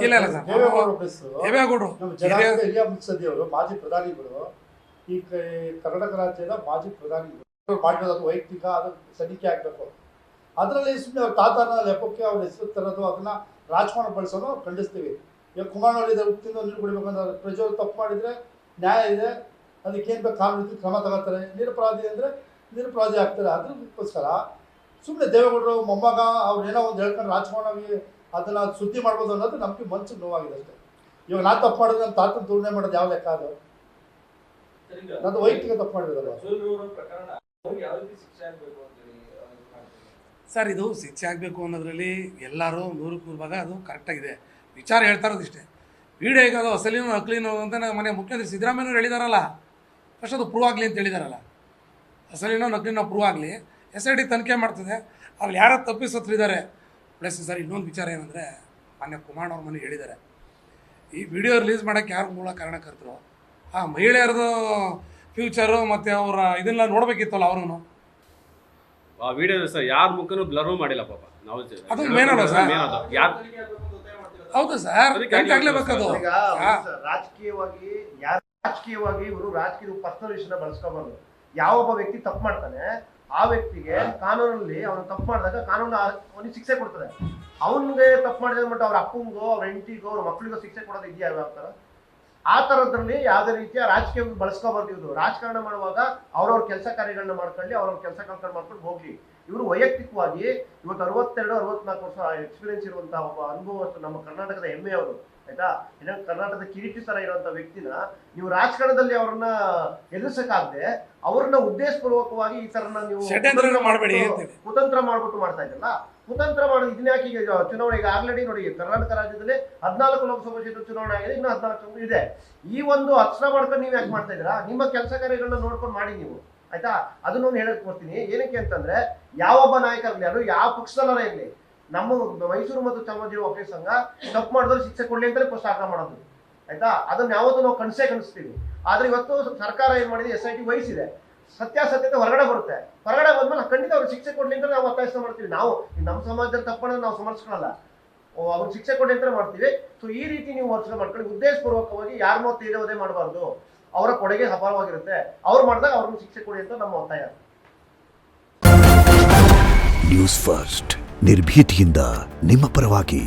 ಇಲ್ಲ ಸರ್, ದೇವೇಗೌಡರು ನಮ್ಮ ಜನಾಂಗದ ಹಿರಿಯ ಮುತ್ಸದ್ದಿಯವರು ಮಾಜಿ ಪ್ರಧಾನಿಗಳು, ಈ ಕರ್ನಾಟಕ ರಾಜ್ಯದ ಮಾಜಿ ಪ್ರಧಾನಿಗಳು ಮಾಡಿರೋದು ವೈಯಕ್ತಿಕ, ಅದು ತನಿಖೆ ಆಗಬೇಕು. ಅದರಲ್ಲಿ ಸುಮ್ಮನೆ ಅವ್ರ ತಾತನ ಲೆಪ್ಪಕ್ಕೆ ಅವ್ರ ಹೆಸರು ತರೋದು, ಅದನ್ನ ರಾಜಕಾರಣ ಬಳಸೋದು ಖಂಡಿಸ್ತೀವಿ. ಇವಾಗ ಕುಮಾರನಹಳ್ಳಿ ಉಪ್ಪಿಂದ ನೀರು ಕುಡಿಬೇಕಂದ್ರೆ ಪ್ರಜೆಯವರು ತಪ್ಪು ಮಾಡಿದರೆ ನ್ಯಾಯ ಇದೆ, ಅದಕ್ಕೇನು ಬೇಕು ಕಾನೂನು ಕ್ರಮ ತಗೋತಾರೆ. ನಿರಪರಾಧಿ ಅಂದರೆ ನಿರಪರಾಧಿ ಆಗ್ತಾರೆ. ಅದಕ್ಕೋಸ್ಕರ ಸುಮ್ಮನೆ ದೇವೇಗೌಡರು ಮೊಮ್ಮಗ ಅವ್ರು ಏನೋ ಒಂದು ಹೇಳ್ಕೊಂಡು ರಾಜಕಾರಣವಾಗಿ ಅದನ್ನು ಸುದ್ದಿ ಮಾಡ್ಬೋದು ಅನ್ನೋದು ನಮಗೆ ಮನ್ಸಿಗೆ ನೋವಾಗಿದೆ ಅಷ್ಟೇ. ಇವಾಗ ನಾನು ತಪ್ಪು ಮಾಡಿದ್ರೆ ನಮ್ಮ ತಾತನ ತುಲನೆ ಮಾಡೋದು ಯಾವ ಲೆಕ್ಕ? ಅದು ನಾನು ವೈಯಕ್ತಿಕ ತಪ್ಪು ಮಾಡಿರೋದಲ್ಲ ಸರ್. ಇದು ಶಿಕ್ಷೆ ಆಗಬೇಕು ಅನ್ನೋದ್ರಲ್ಲಿ ಎಲ್ಲರೂ 100% ಭಾಗ ಅದು ಕರೆಕ್ಟಾಗಿದೆ. ವಿಚಾರ ಹೇಳ್ತಾ ಇರೋದಿಷ್ಟೇ. ವಿಡಿಯೋ ಈಗ ಅದು ಅಸಲಿನೋ ನಕಲಿನೋ ಅಂತ ಮನೆ ಮುಖ್ಯಮಂತ್ರಿ ಸಿದ್ದರಾಮಯ್ಯನವ್ರು ಹೇಳಿದಾರಲ್ಲ, ಫಸ್ಟ್ ಅದು ಪ್ರೂವ್ ಆಗಲಿ ಅಂತ ಹೇಳಿದಾರಲ್ಲ. ಅಸಲಿನೋ ನಕಲಿನೋ ಪ್ರೂವ್ ಆಗಲಿ, SIT ತನಿಖೆ ಮಾಡ್ತದೆ. ಅಲ್ಲಿ ಯಾರು ತಪ್ಪಿಸತ್ರಿದ್ದಾರೆ. ಪ್ಲಸ್ ಸರ್ ಇನ್ನೊಂದು ವಿಚಾರ ಏನಂದರೆ, ಮಾನ್ಯ ಕುಮಾರ್ ಅವ್ರ ಮನೆ ಹೇಳಿದ್ದಾರೆ, ಈ ವಿಡಿಯೋ ರಿಲೀಸ್ ಮಾಡೋಕ್ಕೆ ಯಾರು ಮೂಲ ಕಾರಣಕರ್ತರು, ಆ ಮಹಿಳೆಯರದು ಫ್ಯೂಚರು ಮತ್ತು ಅವರ ಇದನ್ನೆಲ್ಲ ನೋಡಬೇಕಿತ್ತಲ್ಲ ಅವ್ರೂ. ಆ ವಿಡಿಯೋ ಸರ್ ಯಾರ ಮುಖನೂ ಬ್ಲರೂ ಮಾಡಿಲ್ಲ ಪಾಪ. ನಾವು ಅದು ಮೇನ್ ಅಲ್ಲ ಸರ್. ಹೌದು ಸರ್, ಆಗಲೇಬೇಕದು. ರಾಜಕೀಯವಾಗಿ ಇವರು ರಾಜಕೀಯ ಪರ್ಸನಲ್ ವಿಷಯನ ಬಳಸ್ಕೋಬಾರ್ದು. ಯಾವೊಬ್ಬ ವ್ಯಕ್ತಿ ತಪ್ಪು ಮಾಡ್ತಾನೆ ಆ ವ್ಯಕ್ತಿಗೆ ಕಾನೂನಲ್ಲಿ ಅವನು ತಪ್ಪು ಮಾಡಿದಾಗ ಕಾನೂನು ಅವನಿಗೆ ಶಿಕ್ಷೆ ಕೊಡ್ತದೆ. ಅವನಿಗೆ ತಪ್ಪು ಮಾಡಿದ ಮಟ್ಟ ಅವ್ರ ಅಪ್ಪಂಗೋ ಅವ್ರ ಹೆಂಡತಿಗೋ ಅವ್ರ ಮಕ್ಕಳಿಗೋ ಶಿಕ್ಷೆ ಕೊಡೋದು ಇದೆಯಾ? ಯಾವ ಥರ ಆ ಥರದ್ರಲ್ಲಿ ಯಾವುದೇ ರೀತಿಯ ರಾಜಕೀಯ ಬಳಸ್ಕೋಬಾರ್ದು. ಇವರು ರಾಜಕಾರಣ ಮಾಡುವಾಗ ಅವ್ರವ್ರ ಕೆಲಸ ಕಾರ್ಯಗಳನ್ನ ಮಾಡ್ಕೊಳ್ಳಿ, ಅವ್ರವ್ರ ಕೆಲಸ ಮಾಡ್ಕೊಂಡು ಹೋಗ್ಲಿ. ಇವರು ವೈಯಕ್ತಿಕವಾಗಿ ಇವತ್ತು 62-64 ವರ್ಷ ಎಕ್ಸ್ಪೀರಿಯನ್ಸ್ ಇರುವಂತಹ ಒಬ್ಬ ಅನುಭವಸ್ಥ ನಮ್ಮ ಕರ್ನಾಟಕದ ಹೆಮ್ಮೆ ಅವರು, ಆಯ್ತಾ. ಇನ್ನು ಕರ್ನಾಟಕದ ಕಿರೀಟಿ ತರ ಇರುವಂತ ವ್ಯಕ್ತಿನ ನೀವು ರಾಜಕಾರಣದಲ್ಲಿ ಅವ್ರನ್ನ ಎದುರಿಸಕ್ಕಾಗದೆ ಅವ್ರನ್ನ ಉದ್ದೇಶಪೂರ್ವಕವಾಗಿ ಈ ತರನ ನೀವು ಕುತಂತ್ರ ಮಾಡ್ಬಿಟ್ಟು ಮಾಡ್ತಾ ಇದ್ದಲ್ಲ. ಕುತಂತ್ರ ಮಾಡೋದು ಇದನ್ನ ಯಾಕೆ? ಈಗ ಚುನಾವಣೆ ಈಗ ಆಲ್ರೆಡಿ ನೋಡಿ, ಕರ್ನಾಟಕ ರಾಜ್ಯದಲ್ಲಿ 14 ಲೋಕಸಭಾ ಕ್ಷೇತ್ರ ಚುನಾವಣೆ ಆಗಿದೆ, ಇನ್ನು 14 ಇದೆ. ಈ ಒಂದು ಅಸ್ತ್ರ ಮಾಡ್ಕೊಂಡು ನೀವು ಯಾಕೆ ಮಾಡ್ತಾ ಇದ್ದೀರಾ? ನಿಮ್ಮ ಕೆಲಸ ಕಾರ್ಯಗಳನ್ನ ನೋಡ್ಕೊಂಡು ಮಾಡಿ ನೀವು, ಆಯ್ತಾ. ಅದನ್ನೊಂದು ಹೇಳಕ್ ಬರ್ತೀನಿ. ಏನಕ್ಕೆ ಅಂತಂದ್ರೆ, ಯಾವೊಬ್ಬ ನಾಯಕರಾಗಲಿ, ಅದು ಯಾವ ಪಕ್ಷದಲ್ಲೇ ಇರಲಿ, ನಮ್ಮ ಮೈಸೂರು ಮತ್ತು ಚಾಮರಾಜನಗರ ವಕೀಲರ ಸಂಘ ತಪ್ಪು ಮಾಡಿದ್ರೆ ಶಿಕ್ಷೆ ಕೊಡ್ಲಿ ಅಂತಲೇ ಫಸ್ಟ್ ಆಗ್ರಹ ಮಾಡೋದು, ಆಯ್ತಾ. ಅದನ್ನ ಯಾವತ್ತೂ ನಾವು ಕಣಿಸ್ತೀವಿ. ಆದ್ರೆ ಇವತ್ತು ಸರ್ಕಾರ ಏನ್ ಮಾಡಿದೆ, SIT ವಹಿಸಿದೆ, ಸತ್ಯಾಸತ್ಯತೆ ಹೊರಗಡೆ ಬರುತ್ತೆ. ಹೊರಗಡೆ ಬಂದ್ಮೇಲೆ ಖಂಡಿತ ಅವ್ರಿಗೆ ಶಿಕ್ಷೆ ಕೊಡ್ಲಿ ಅಂತ ನಾವು ಒತ್ತಾಯಿಸ್ತಾ ಮಾಡ್ತೀವಿ. ನಾವು ನಮ್ಮ ಸಮಾಜದಲ್ಲಿ ತಪ್ಪು ನಾವು ಸಮರ್ಸ್ಕೊಳ್ಳಲ್ಲ, ಅವ್ರಿಗೆ ಶಿಕ್ಷೆ ಕೊಡ್ಲಿ ಅಂತ ಮಾಡ್ತೀವಿ. ಸೊ ಈ ರೀತಿ ನೀವು ವರ್ಷ ಮಾಡ್ಕೊಳ್ಳಿ. ಉದ್ದೇಶಪೂರ್ವಕವಾಗಿ ಯಾರನ್ನೋ ತೀರೋದೇ ಮಾಡಬಾರ್ದು. ಅವರ ಕೊಡುಗೆ ಅಪಾರವಾಗಿರುತ್ತೆ. ಅವ್ರು ಮಾಡಿದಾಗ ಅವ್ರನ್ನ ಶಿಕ್ಷೆ ಕೊಡಿ ಅಂತ ನಮ್ಮ ಒತ್ತಾಯ. ನ್ಯೂಸ್ ಫಸ್ಟ್, ನಿರ್ಭೀತಿಯಿಂದ ನಿಮ್ಮ ಪರವಾಗಿ.